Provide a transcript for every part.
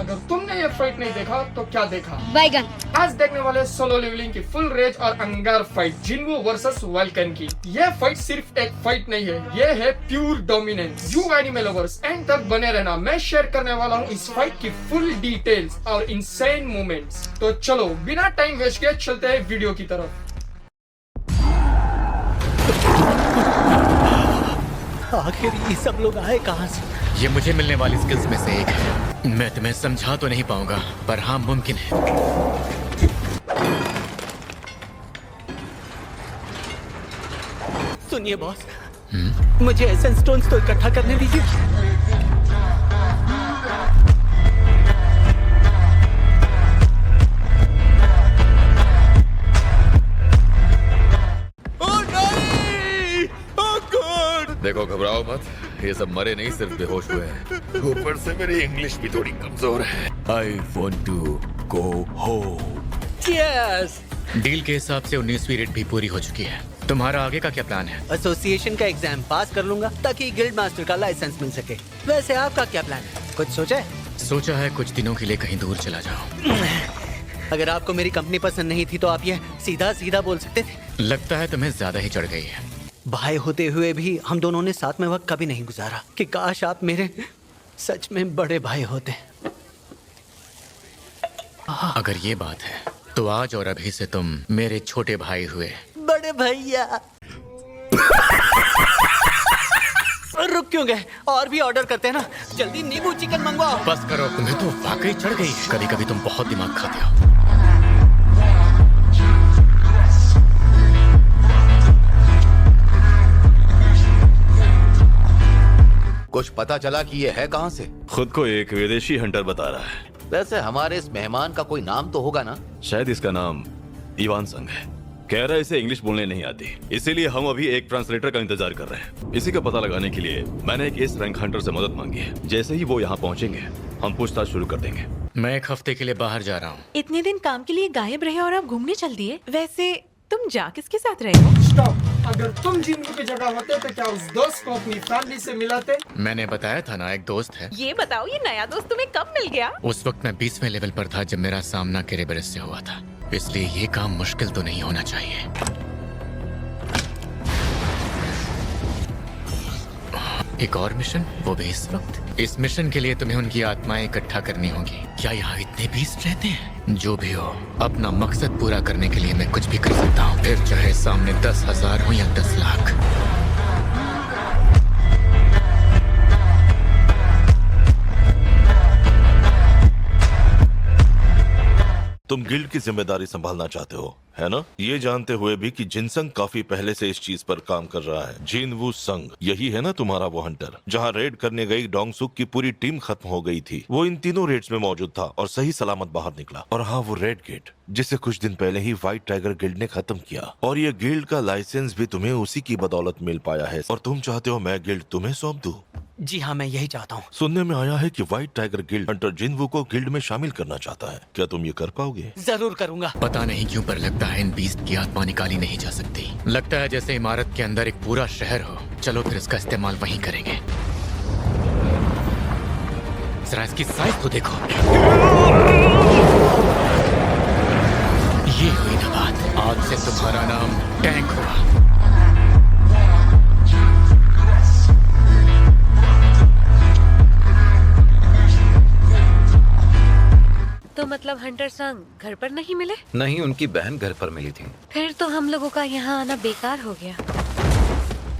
अगर तुमने ये फाइट नहीं देखा तो क्या देखा? बैगन। आज देखने वाले सोलो लेवलिंग की फुल रेज और अंगार फाइट जिन्वू वर्सेस वल्कन की। ये फाइट सिर्फ एक फाइट नहीं है, ये है pure dominance. You anime lovers and तक बने रहना, मैं शेयर करने वाला हूँ इस फाइट की फुल डिटेल्स और इनसेन मोमेंट्स। तो चलो बिना टाइम वेस्ट किए चलते हैं वीडियो की तरफ। आखिर ये सब लोग आए कहाँ से? ये मुझे मिलने वाली स्किल्स में से एक है। मैं तुम्हें समझा तो नहीं पाऊंगा, पर हाँ मुमकिन है। सुनिए बॉस, मुझे एसेंस स्टोन्स तो इकट्ठा करने दीजिए। देखो घबराओ मत, ये सब मरे नहीं, सिर्फ बेहोश हुए हैं। ऊपर से मेरी इंग्लिश भी थोड़ी कमजोर है। I want to go home. Cheers! Deal के हिसाब से 19वीं रेट भी पूरी हो चुकी है। तुम्हारा आगे का क्या प्लान है? एसोसिएशन का एग्जाम पास कर लूंगा ताकि गिल्ड मास्टर का लाइसेंस मिल सके। वैसे आपका क्या प्लान है? कुछ सोचा है? सोचा है कुछ दिनों के लिए कहीं दूर चला जाऊं। अगर आपको मेरी कंपनी पसंद नहीं थी तो आप ये सीधा सीधा बोल सकते थे। लगता है तुम्हें ज्यादा ही चढ़ गई है। भाई होते हुए भी हम दोनों ने साथ में वक्त कभी नहीं गुजारा कि काश आप मेरे सच में बड़े भाई होते। अगर ये बात है तो आज और अभी से तुम मेरे छोटे भाई हुए। बड़े भैया। रुक क्यों गए? और भी ऑर्डर करते हैं ना। जल्दी नींबू चिकन मंगवाओ। बस करो, तुम्हें तो वाकई चढ़ गई है। कभी कभी तुम बहुत दिमाग खाते हो। कुछ पता चला कि ये है कहाँ से? खुद को एक विदेशी हंटर बता रहा है। वैसे हमारे इस मेहमान का कोई नाम तो होगा ना? शायद इसका नाम इवान संग है। कह रहा है इसे इंग्लिश बोलने नहीं आती, इसीलिए हम अभी एक ट्रांसलेटर का इंतजार कर रहे हैं। इसी का पता लगाने के लिए मैंने एक इस रैंक हंटर से मदद मांगी है। जैसे ही वो यहाँ पहुँचेंगे हम पूछताछ शुरू कर देंगे। मैं एक हफ्ते के लिए बाहर जा रहा हूँ। इतने दिन काम के लिए गायब रहे और आप घूमने चल दिए। वैसे तुम जा किसके साथ रहे हो? स्टॉप, अगर तुम जिन्वू की जगह होते तो क्या उस दोस्त को अपनी फैमिली से मिलाते? मैंने बताया था ना, एक दोस्त है। ये बताओ, ये नया दोस्त तुम्हें कब मिल गया? उस वक्त मैं 20वें लेवल पर था जब मेरा सामना केरेबरस से हुआ था, इसलिए ये काम मुश्किल तो नहीं होना चाहिए। एक और मिशन, वो भी इस वक्त। इस मिशन के लिए तुम्हें उनकी आत्माएं इकट्ठा करनी होगी। क्या यहाँ इतने बीस्ट रहते हैं? जो भी हो, अपना मकसद पूरा करने के लिए मैं कुछ भी कर सकता हूँ, फिर चाहे सामने 10,000 हो या 10 लाख। तुम गिल्ड की जिम्मेदारी संभालना चाहते हो, है ना? ये जानते हुए भी कि जिनसंग काफी पहले से इस चीज पर काम कर रहा है। जिनवू संग, यही है ना तुम्हारा वो हंटर? जहाँ रेड करने गई डोंगसुक की पूरी टीम खत्म हो गई थी, वो इन तीनों रेड्स में मौजूद था और सही सलामत बाहर निकला। और हाँ, वो रेड गेट जिसे कुछ दिन पहले ही व्हाइट टाइगर गिल्ड ने खत्म किया, और ये गिल्ड का लाइसेंस भी तुम्हें उसी की बदौलत मिल पाया है। और तुम चाहते हो मैं गिल्ड तुम्हें सौंप दूं? जी हाँ, मैं यही चाहता हूँ। सुनने में आया है कि व्हाइट टाइगर गिल्ड हंटर जिनवू को गिल्ड में शामिल करना चाहता है। क्या तुम ये कर पाओगे? जरूर करूँगा। पता नहीं क्यों पर लगता है इन बीस्ट की आत्मा निकाली नहीं जा सकती। लगता है जैसे इमारत के अंदर एक पूरा शहर हो। चलो फिर इसका इस्तेमाल वहीं करेंगे। जरा इसकी साइज तो देखो। ये हुई ना बात, आज से तुम्हारा नाम टैंक हुआ। तो मतलब हंटर संग घर पर नहीं मिले? नहीं, उनकी बहन घर पर मिली थी। फिर तो हम लोगों का यहाँ आना बेकार हो गया।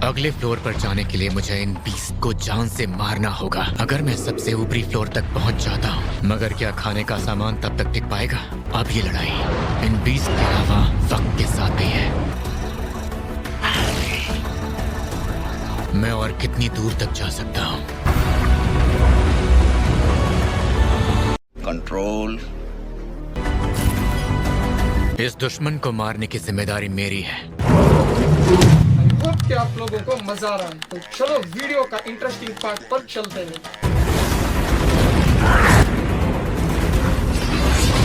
अगले फ्लोर पर जाने के लिए मुझे इन बीस्ट को जान से मारना होगा। अगर मैं सबसे ऊपरी फ्लोर तक पहुंच जाता हूं, मगर क्या खाने का सामान तब तक टिक पाएगा? अब ये लड़ाई इन बीस्ट के अलावा वक्त के साथ भी है। मैं और कितनी दूर तक जा सकता हूं? कंट्रोल। इस दुश्मन को मारने की जिम्मेदारी मेरी है। होप कि आप लोगों को मजा आ रहा है। तो चलो वीडियो का इंटरेस्टिंग पार्ट पर चलते हैं।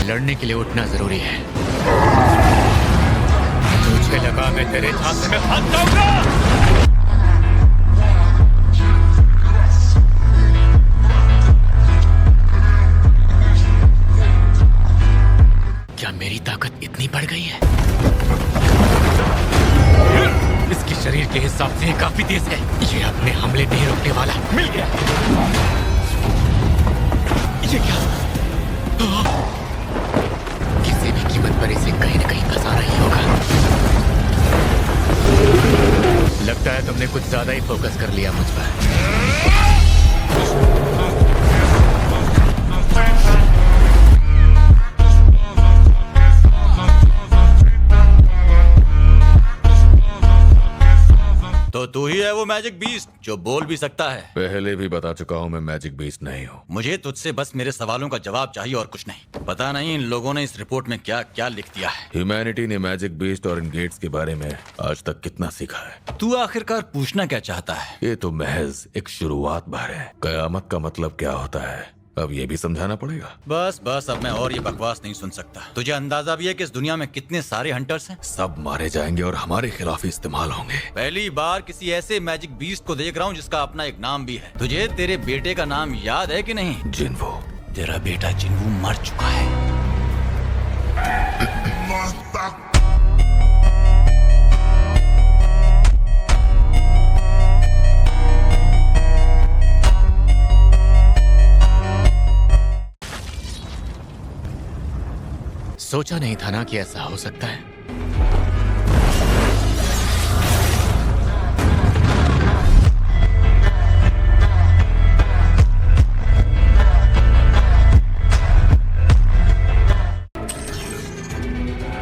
लड़ने के लिए उठना जरूरी है। मुझे लगा मैं तेरे झांसे में फंस जाऊंगा। बढ़ गई है। इसके शरीर के हिसाब से ये काफी तेज है। ये अपने हमले नहीं रोकने वाला। मिल गया। ये क्या? किसी भी कीमत पर इसे कहीं न कहीं फंसाना ही होगा। लगता है तुमने कुछ ज्यादा ही फोकस कर लिया मुझ पर। तो तू ही है वो मैजिक बीस्ट जो बोल भी सकता है। पहले भी बता चुका हूँ मैं मैजिक बीस्ट नहीं हूँ। मुझे तुझसे बस मेरे सवालों का जवाब चाहिए और कुछ नहीं। पता नहीं इन लोगों ने इस रिपोर्ट में क्या क्या लिख दिया है। ह्यूमैनिटी ने मैजिक बीस्ट और इन गेट्स के बारे में आज तक कितना सीखा है? तू आखिरकार पूछना क्या चाहता है? ये तो महज एक शुरुआत भर है। कयामत का मतलब क्या होता है अब ये भी समझाना पड़ेगा। बस बस अब मैं और ये बकवास नहीं सुन सकता। तुझे अंदाजा भी है कि इस दुनिया में कितने सारे हंटर्स हैं? सब मारे जाएंगे और हमारे खिलाफ इस्तेमाल होंगे। पहली बार किसी ऐसे मैजिक बीस्ट को देख रहा हूँ जिसका अपना एक नाम भी है। तुझे तेरे बेटे का नाम याद है कि नहीं? जिन्वो। तेरा बेटा जिन्वू मर चुका है। सोचा नहीं था ना कि ऐसा हो सकता है।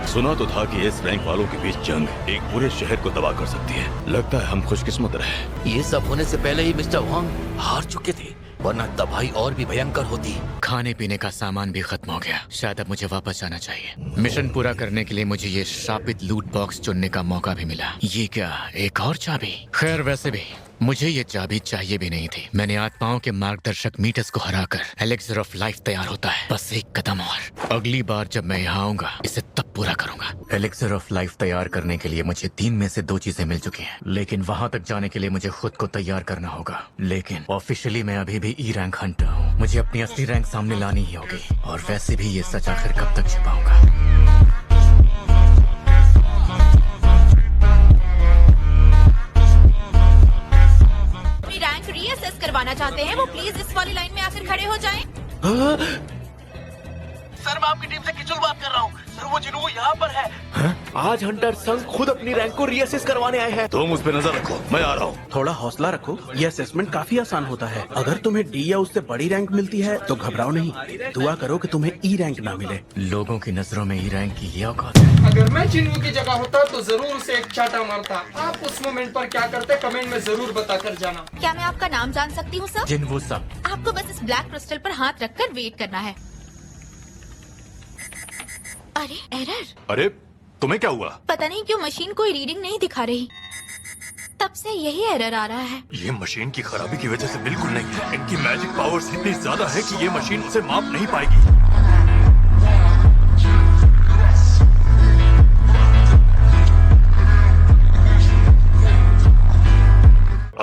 सुना तो था कि इस रैंक वालों के बीच जंग एक पूरे शहर को तबाह कर सकती है। लगता है हम खुशकिस्मत रहे। ये सब होने से पहले ही मिस्टर वांग हार चुके थे, वरना तबाही और भी भयंकर होती। खाने पीने का सामान भी खत्म हो गया। शायद अब मुझे वापस जाना चाहिए। मिशन पूरा करने के लिए मुझे ये श्रापित लूट बॉक्स चुनने का मौका भी मिला। ये क्या, एक और चाबी? खैर वैसे भी मुझे ये चाबी चाहिए भी नहीं थी। मैंने आत्माओं के मार्गदर्शक मीटस को हराकर एलेक्सर ऑफ लाइफ तैयार होता है। बस एक कदम और। अगली बार जब मैं यहाँ आऊंगा इसे तब पूरा करूंगा। एलेक्सर ऑफ लाइफ तैयार करने के लिए मुझे 3 में से 2 चीजें मिल चुकी हैं, लेकिन वहां तक जाने के लिए मुझे खुद को तैयार करना होगा। लेकिन ऑफिशियली मैं अभी भी ई रैंक हंटर हूँ। मुझे अपनी असली रैंक सामने लानी ही होगी। और वैसे भी ये सच आखिर कब तक छिपाऊंगा? रैंक रीअसेस करवाना चाहते हैं वो प्लीज इस वाली लाइन में आकर खड़े हो जाएं। सर मैं आपकी टीम से किचुल बात कर रहा हूँ। सर वो जिन्हों यहाँ पर है। आज हंटर संघ खुद अपनी रैंक को रीअसेस करवाने आए हैं। तुम उस पर नजर रखो, मैं आ रहा हूँ। थोड़ा हौसला रखो, ये असेसमेंट काफी आसान होता है। अगर तुम्हें डी या उससे बड़ी रैंक मिलती है तो घबराओ नहीं, दुआ करो कि तुम्हें ई रैंक ना मिले। लोगों की नजरों में ई रैंक की ये औकात है। अगर मैं जिन्वू की जगह होता तो जरूर उसे एक चाटा मारता। आप उस मोमेंट पर क्या करते कमेंट में जरूर बता कर जाना। क्या मैं आपका नाम जान सकती हूँ सर? जिन्वू सब। आपको बस इस ब्लैक क्रिस्टल पर हाथ रखकर वेट करना है। अरे एरर। अरे तुम्हें क्या हुआ? पता नहीं क्यों मशीन कोई रीडिंग नहीं दिखा रही। तब से यही एरर आ रहा है। ये मशीन की खराबी की वजह से बिल्कुल नहीं है। इनकी मैजिक पावर्स इतनी ज्यादा है कि ये मशीन उसे माप नहीं पाएगी।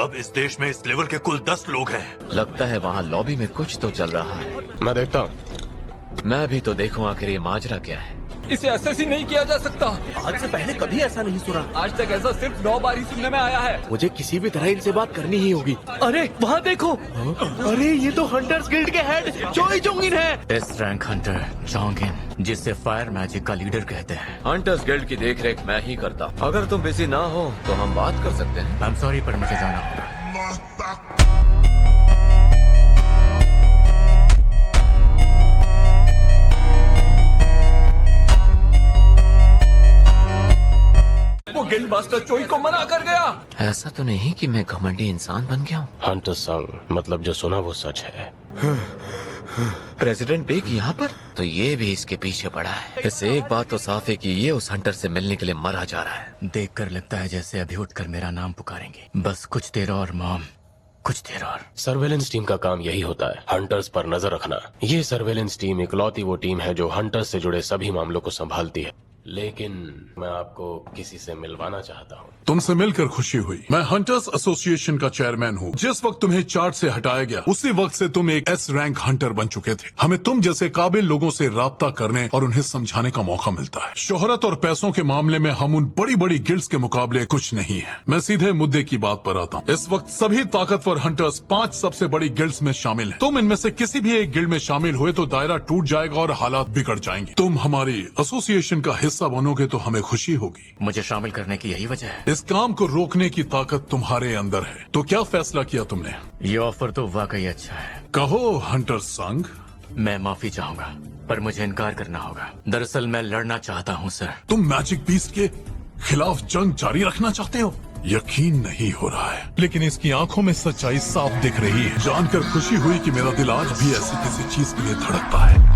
अब इस देश में इस लेवल के कुल 10 लोग हैं। लगता है वहाँ लॉबी में कुछ तो चल रहा है। मैं देखता हूँ। मैं भी तो देखूं आखिर ये माजरा क्या है। इसे ऐसे ही नहीं किया जा सकता। आज से पहले कभी ऐसा नहीं सुना। आज तक ऐसा सिर्फ 9 बार ही सुनने में आया है। मुझे किसी भी तरह इनसे बात करनी ही होगी। अरे वहाँ देखो। अरे ये तो हंटर्स गिल्ड के हेड चोई जोंगिन है। इस रैंक हंटर जोंगिन, जिसे फायर मैजिक का लीडर कहते हैं। हंटर्स गिल्ड की देखरेख मैं ही करता हूँ। अगर तुम बिजी ना हो तो हम बात कर सकते हैं। आई एम सॉरी पर मुझे जाना होगा। वो गिल्ड मास्टर चोई को मना कर गया। ऐसा तो नहीं कि मैं घमंडी इंसान बन गया हूँ। हंटर संग मतलब जो सुना वो सच है। प्रेसिडेंट बेग यहाँ पर? तो ये भी इसके पीछे पड़ा है। इससे एक बात तो साफ है कि ये उस हंटर से मिलने के लिए मरा जा रहा है। देखकर लगता है जैसे अभी उठकर मेरा नाम पुकारेंगे। बस कुछ देर और मॉम, कुछ देर और। सर्वेलेंस टीम का काम यही होता है, हंटर्स पर नजर रखना। ये सर्वेलेंस टीम इकलौती वो टीम है जो हंटर्स से जुड़े सभी मामलों को संभालती है। लेकिन मैं आपको किसी से मिलवाना चाहता हूँ। तुमसे मिलकर खुशी हुई। मैं हंटर्स एसोसिएशन का चेयरमैन हूँ। जिस वक्त तुम्हें चार्ट से हटाया गया उसी वक्त से तुम एक एस रैंक हंटर बन चुके थे। हमें तुम जैसे काबिल लोगों से राब्ता करने और उन्हें समझाने का मौका मिलता है। शोहरत और पैसों के मामले में हम उन बड़ी बड़ी गिल्ड्स के मुकाबले कुछ नहीं है। मैं सीधे मुद्दे की बात पर आता हूँ। इस वक्त सभी ताकतवर हंटर्स 5 सबसे बड़ी गिल्ड्स में शामिल हैं। तुम इनमें से किसी भी एक गिल्ड में शामिल हुए तो दायरा टूट जाएगा और हालात बिगड़ जाएंगे। तुम हमारी एसोसिएशन का हिस्सा बनोगे तो हमें खुशी होगी। मुझे शामिल करने की यही वजह है। इस काम को रोकने की ताकत तुम्हारे अंदर है। तो क्या फैसला किया तुमने? ये ऑफर तो वाकई अच्छा है। कहो हंटर संघ। मैं माफी चाहूंगा पर मुझे इनकार करना होगा। दरअसल मैं लड़ना चाहता हूँ सर। तुम मैजिक बीस्ट के खिलाफ जंग जारी रखना चाहते हो? यकीन नहीं हो रहा है, लेकिन इसकी आंखों में सच्चाई साफ दिख रही है। जानकर खुशी हुई कि मेरा दिल आज भी ऐसी किसी चीज के लिए धड़कता है।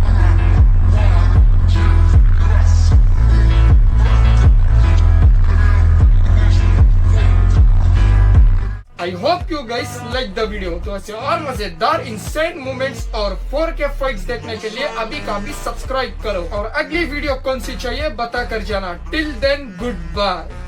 I hope you guys like the video। तो ऐसे और मजेदार इंसेंट मोमेंट्स और 4K फाइट्स देखने के लिए अभी का भी सब्सक्राइब करो और अगली वीडियो कौन सी चाहिए बता कर जाना। Till then good bye.